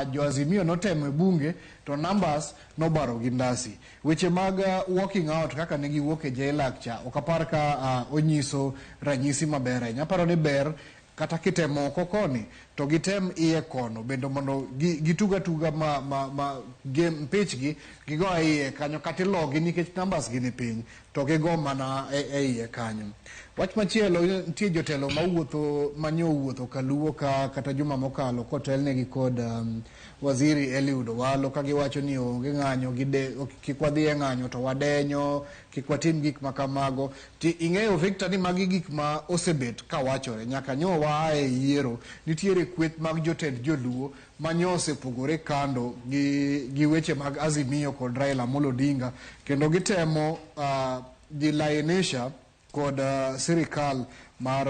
jo Azimio notemo e bunge to numbers nobaro gi ndasi. Weche mag walking out kaka ne giwuok e jailak cha ok apar ka onyiso ranyisi maber ahinya. Aparo ni ber kata kitemo oko koni to gitem iye kono bendo mondo gituga tuga game pitch gigo iye kanyo kata ilogi nikech numbers gi ni piny to gigo mana e iye kanyo. Wach machielo nitie jotelo manyo wuotho kaluwo kata juma mokalo kotelnegi kod waziri Eliud Owalo ka giwacho ni onge ng'anyo kik wadhi e ng'anyo to wadenyo, kik watim gik makamago. Ing'eyo Victor ni magi gik ma osebet kawachore nyaka nyo waa e yiero. Nitiere kweth mag jotend joluo manyo osepogore kando gi weche mag Azimio kod Raila Amolo Odinga kendo gitemo gilainisha kod sirikal mar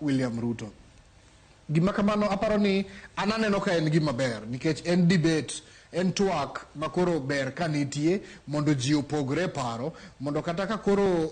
William Ruto. Gima kamano aparo ni ananeno ka en gima ber nikech en debate, en twak makoro ber ka nitie mondo ji opogre paro mondo kata ka koro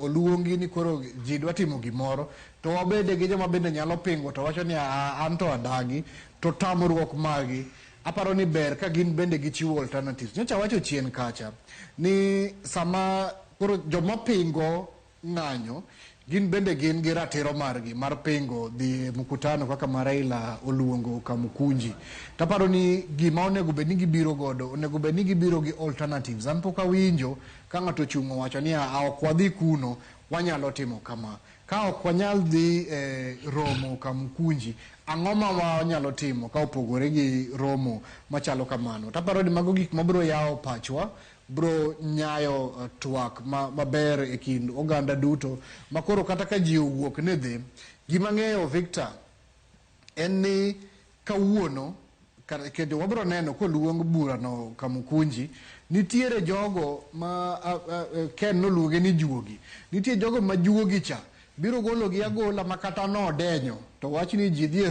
oluongi ni koro ji dwa timo gimoro to wabede gi joma bende nyalo pingo to wacho ni an to adagi to tamruok magi. Aparo ni ber ka gin bende gichiwo alternatives. Nyocha wacho chien kacha ni sama koro joma pingo ng'anyo gin bende gin gi ratiro margi mar pingo di mkutano kaka Raila oluongo Kamukunji. Taparo ni gima onego bed ni gibiro godo, onego bed ni gibiro gi alternatives. An pok awinjo ka ng'ato chungo wacho ni ok wadhi kuno, wanyalo timo kama. Ka ok wanyal dhi romo Kamukunji, ang'o ma wanyalo timo ka opogore gi romo machalo kamano. Taparo ni mago gik mabiro yawo pachwa, bro nyayo twak maber e kind oganda duto makoro kata ka ji owuok ne dhi. Gima ng'eyo Victor en ni kawuono kendo wabiro neno koluong burano Kamukunji, nitiere jogo ma Ken noluonge ni juogi. Nitie jogo ma juogi cha biro golo gi agola makata no denyo to wach ni ji dhi